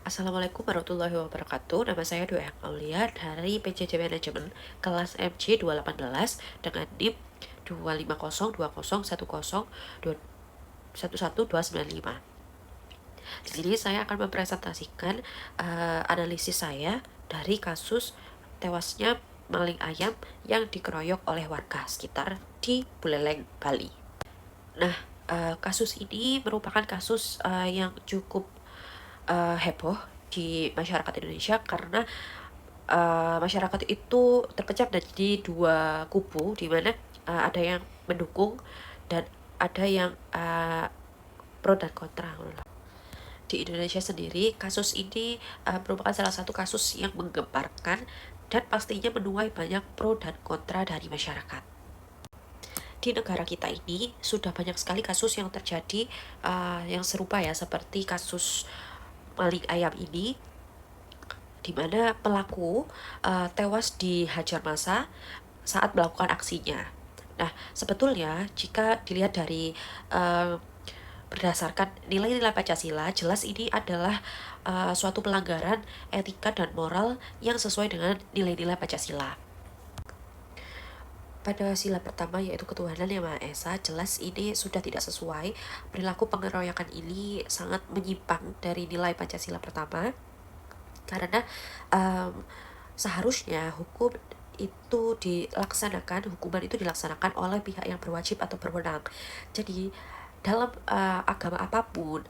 Assalamualaikum warahmatullahi wabarakatuh. Nama saya Dwi Aulia dari PJJ Manajemen kelas MC 218 dengan NIM 2502010111295. Di sini saya akan mempresentasikan analisis saya dari kasus tewasnya maling ayam yang dikeroyok oleh warga sekitar di Buleleng, Bali. Nah, kasus ini merupakan kasus yang cukup heboh di masyarakat Indonesia karena masyarakat itu terpecah menjadi dua kubu, di mana ada yang mendukung dan ada yang pro dan kontra. Di Indonesia sendiri, kasus ini merupakan salah satu kasus yang menggemparkan dan pastinya menuai banyak pro dan kontra dari masyarakat. Di negara kita ini sudah banyak sekali kasus yang terjadi yang serupa ya, seperti kasus maling ayam ini, di mana pelaku tewas dihajar massa saat melakukan aksinya. Nah, sebetulnya jika dilihat dari berdasarkan nilai-nilai Pancasila, jelas ini adalah suatu pelanggaran etika dan moral yang sesuai dengan nilai-nilai Pancasila. Pada sila pertama, yaitu ketuhanan yang Maha Esa, jelas ini sudah tidak sesuai. Perilaku pengeroyokan ini sangat menyimpang dari nilai Pancasila pertama, karena seharusnya hukuman itu dilaksanakan oleh pihak yang berwajib atau berwenang. Jadi dalam agama apapun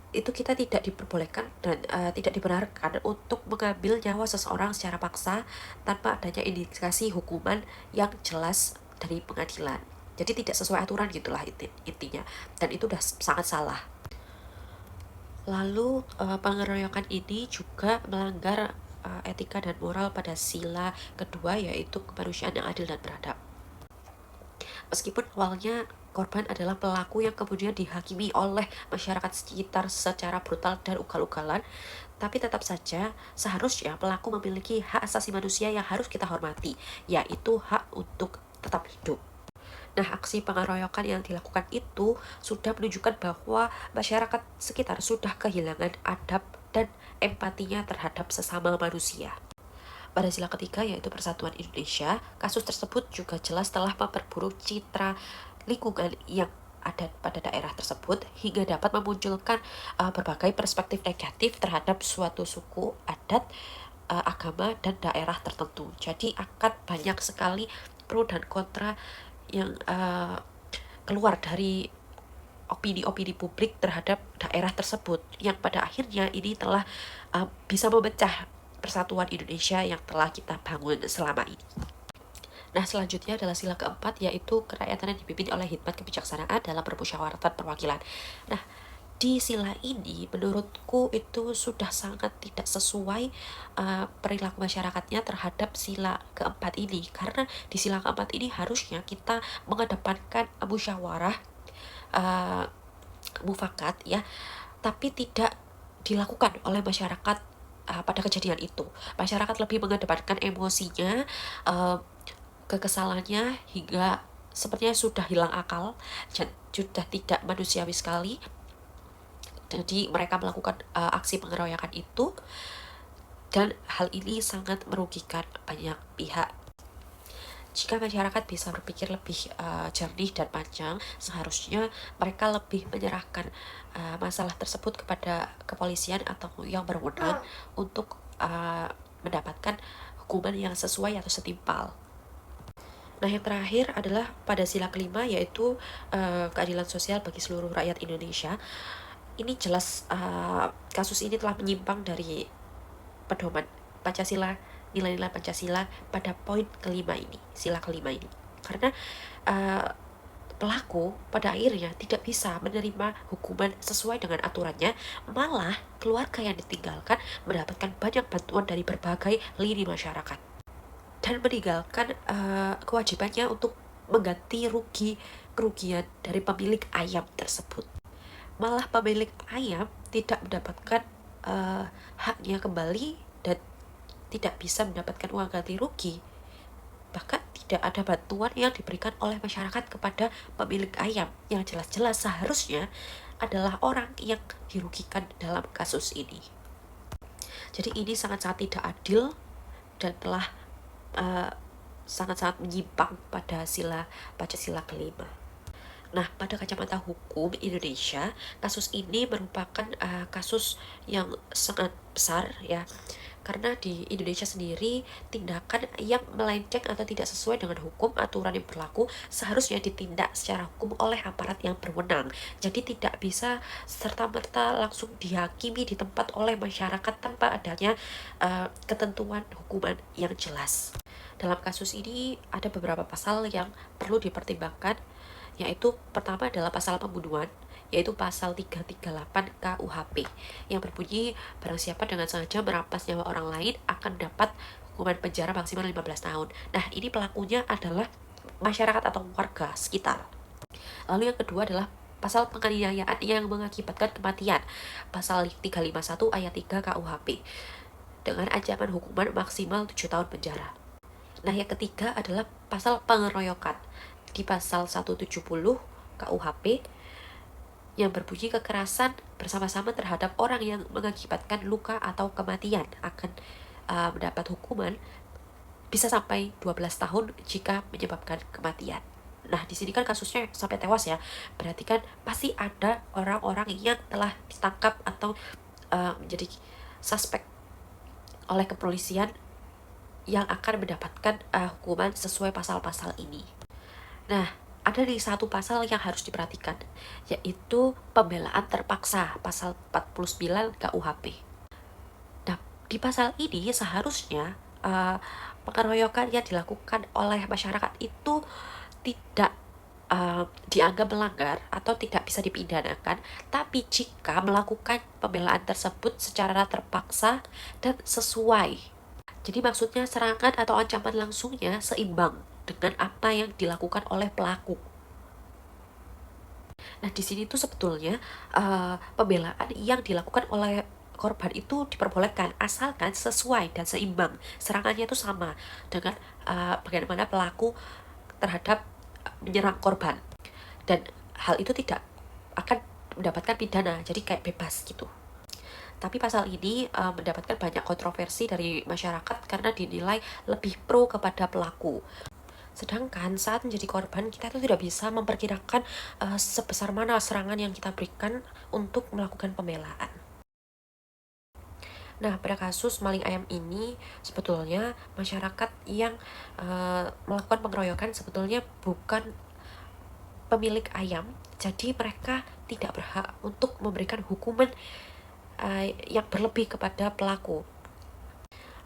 itu kita tidak diperbolehkan dan tidak dibenarkan untuk mengambil nyawa seseorang secara paksa tanpa adanya indikasi hukuman yang jelas dari pengadilan. Jadi tidak sesuai aturan gitulah intinya, dan itu udah sangat salah. Lalu pengeroyokan ini juga melanggar etika dan moral pada sila kedua, yaitu kemanusiaan yang adil dan beradab. Meskipun awalnya korban adalah pelaku yang kemudian dihakimi oleh masyarakat sekitar secara brutal dan ugal-ugalan, tapi tetap saja seharusnya pelaku memiliki hak asasi manusia yang harus kita hormati, yaitu hak untuk tetap hidup. Nah, aksi pengeroyokan yang dilakukan itu sudah menunjukkan bahwa masyarakat sekitar sudah kehilangan adab dan empatinya terhadap sesama manusia. Pada sila ketiga, yaitu Persatuan Indonesia, kasus tersebut juga jelas telah memperburuk citra lingkungan yang ada pada daerah tersebut hingga dapat memunculkan berbagai perspektif negatif terhadap suatu suku, adat, agama, dan daerah tertentu. Jadi akan banyak sekali pro dan kontra yang keluar dari opini-opini publik terhadap daerah tersebut, yang pada akhirnya ini telah bisa memecah persatuan Indonesia yang telah kita bangun selama ini. Nah, selanjutnya adalah sila keempat, yaitu kerakyatan yang dipimpin oleh hikmat kebijaksanaan dalam permusyawaratan perwakilan. Nah, di sila ini menurutku itu sudah sangat tidak sesuai perilaku masyarakatnya terhadap sila keempat ini, karena di sila keempat ini harusnya kita mengedepankan musyawarah, mufakat ya, tapi tidak dilakukan oleh masyarakat pada kejadian itu. Masyarakat lebih mengedepankan emosinya, kekesalannya, hingga sepertinya sudah hilang akal dan sudah tidak manusiawi sekali. Jadi mereka melakukan aksi pengeroyokan itu, dan hal ini sangat merugikan banyak pihak. Jika masyarakat bisa berpikir lebih jernih dan panjang, seharusnya mereka lebih menyerahkan masalah tersebut kepada kepolisian atau yang berwenang untuk mendapatkan hukuman yang sesuai atau setimpal. Nah, yang terakhir adalah pada sila kelima, yaitu keadilan sosial bagi seluruh rakyat Indonesia. Ini jelas kasus ini telah menyimpang dari pedoman Pancasila, nilai-nilai Pancasila pada poin kelima ini, sila kelima ini. Karena pelaku pada akhirnya tidak bisa menerima hukuman sesuai dengan aturannya, malah keluarga yang ditinggalkan mendapatkan banyak bantuan dari berbagai lini masyarakat dan meninggalkan kewajibannya untuk mengganti kerugian dari pemilik ayam tersebut. Malah pemilik ayam tidak mendapatkan haknya kembali dan tidak bisa mendapatkan uang ganti rugi. Bahkan tidak ada bantuan yang diberikan oleh masyarakat kepada pemilik ayam yang jelas-jelas seharusnya adalah orang yang dirugikan dalam kasus ini. Jadi ini sangat-sangat tidak adil dan telah uh, sangat-sangat menyimpang pada Pancasila kelima. Nah, pada kacamata hukum Indonesia, kasus ini merupakan kasus yang sangat besar ya. Karena di Indonesia sendiri, tindakan yang melenceng atau tidak sesuai dengan hukum aturan yang berlaku seharusnya ditindak secara hukum oleh aparat yang berwenang. Jadi tidak bisa serta-merta langsung dihakimi di tempat oleh masyarakat tanpa adanya ketentuan hukuman yang jelas. Dalam kasus ini ada beberapa pasal yang perlu dipertimbangkan, yaitu pertama adalah pasal pembunuhan, yaitu pasal 338 KUHP yang berbunyi barang siapa dengan sengaja merampas nyawa orang lain akan dapat hukuman penjara maksimal 15 tahun. Nah, ini pelakunya adalah masyarakat atau warga sekitar. Lalu yang kedua adalah pasal penganiayaan yang mengakibatkan kematian, pasal 351 ayat 3 KUHP dengan ancaman hukuman maksimal 7 tahun penjara. Nah, yang ketiga adalah pasal pengeroyokan di pasal 170 KUHP yang berbunyi kekerasan bersama-sama terhadap orang yang mengakibatkan luka atau kematian akan mendapat hukuman bisa sampai 12 tahun jika menyebabkan kematian. Nah, di sini kan kasusnya sampai tewas ya. Berarti kan pasti ada orang-orang yang telah ditangkap atau menjadi suspek oleh kepolisian yang akan mendapatkan hukuman sesuai pasal-pasal ini. Nah, ada di satu pasal yang harus diperhatikan, yaitu pembelaan terpaksa, pasal 49 KUHP. Nah, di pasal ini seharusnya pengeroyokan yang dilakukan oleh masyarakat itu tidak dianggap melanggar atau tidak bisa dipidanakan, tapi jika melakukan pembelaan tersebut secara terpaksa dan sesuai. Jadi maksudnya serangan atau ancaman langsungnya seimbang dengan apa yang dilakukan oleh pelaku. Nah, di sini tuh sebetulnya pembelaan yang dilakukan oleh korban itu diperbolehkan asalkan sesuai dan seimbang. Serangannya itu sama dengan bagaimana pelaku terhadap menyerang korban. Dan hal itu tidak akan mendapatkan pidana, jadi kayak bebas gitu. Tapi pasal ini mendapatkan banyak kontroversi dari masyarakat karena dinilai lebih pro kepada pelaku. Sedangkan saat menjadi korban, kita itu tidak bisa memperkirakan sebesar mana serangan yang kita berikan untuk melakukan pembelaan. Nah, pada kasus maling ayam ini, sebetulnya masyarakat yang melakukan pengeroyokan sebetulnya bukan pemilik ayam, jadi mereka tidak berhak untuk memberikan hukuman yang berlebih kepada pelaku.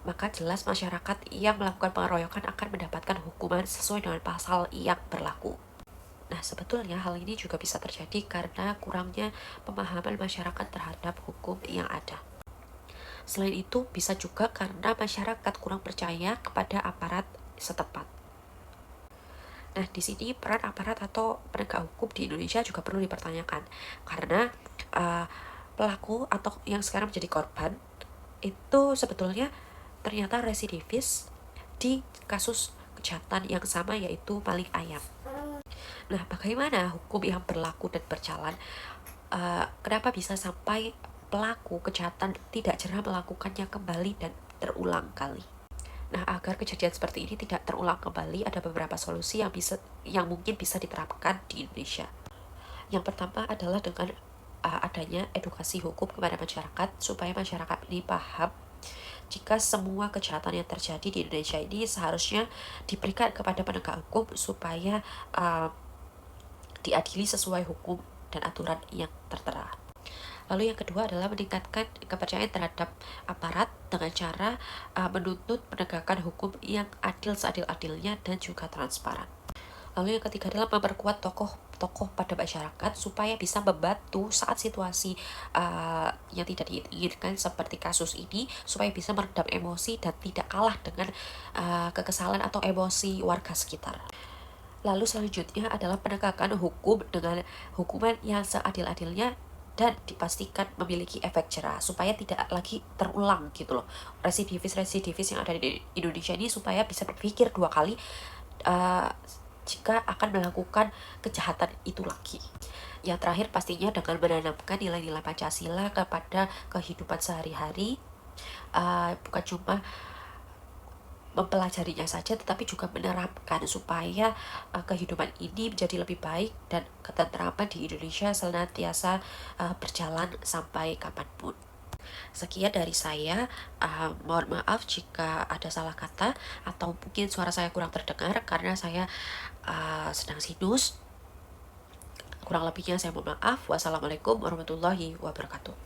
Maka jelas masyarakat yang melakukan pengeroyokan akan mendapatkan hukuman sesuai dengan pasal yang berlaku. Nah, sebetulnya hal ini juga bisa terjadi karena kurangnya pemahaman masyarakat terhadap hukum yang ada. Selain itu, bisa juga karena masyarakat kurang percaya kepada aparat setempat. Nah, di sini peran aparat atau penegak hukum di Indonesia juga perlu dipertanyakan karena pelaku atau yang sekarang menjadi korban itu sebetulnya ternyata residivis di kasus kejahatan yang sama, yaitu maling ayam. Nah, bagaimana hukum yang berlaku dan berjalan? Kenapa bisa sampai pelaku kejahatan tidak jerah melakukannya kembali dan terulang kali? Nah, agar kejadian seperti ini tidak terulang kembali, ada beberapa solusi yang mungkin bisa diterapkan di Indonesia. Yang pertama adalah dengan adanya edukasi hukum kepada masyarakat supaya masyarakat ini paham jika semua kejahatan yang terjadi di Indonesia ini seharusnya diberikan kepada penegak hukum supaya diadili sesuai hukum dan aturan yang tertera. Lalu yang kedua adalah meningkatkan kepercayaan terhadap aparat dengan cara menuntut penegakan hukum yang adil seadil-adilnya dan juga transparan. Lalu yang ketiga adalah memperkuat tokoh pada masyarakat supaya bisa membantu saat situasi yang tidak diinginkan seperti kasus ini, supaya bisa meredam emosi dan tidak kalah dengan kekesalan atau emosi warga sekitar. Lalu selanjutnya adalah penegakan hukum dengan hukuman yang seadil-adilnya dan dipastikan memiliki efek jerah supaya tidak lagi terulang gitu loh. Residivis yang ada di Indonesia ini supaya bisa berpikir dua kali jika akan melakukan kejahatan itu lagi. Yang terakhir pastinya dengan menanamkan nilai-nilai Pancasila kepada kehidupan sehari-hari bukan cuma mempelajarinya saja tetapi juga menerapkan supaya kehidupan ini menjadi lebih baik dan ketentraman di Indonesia senantiasa berjalan sampai kapanpun. Sekian dari saya, mohon maaf jika ada salah kata atau mungkin suara saya kurang terdengar karena saya sedang sinus. Kurang lebihnya saya mohon maaf. Wassalamualaikum warahmatullahi wabarakatuh.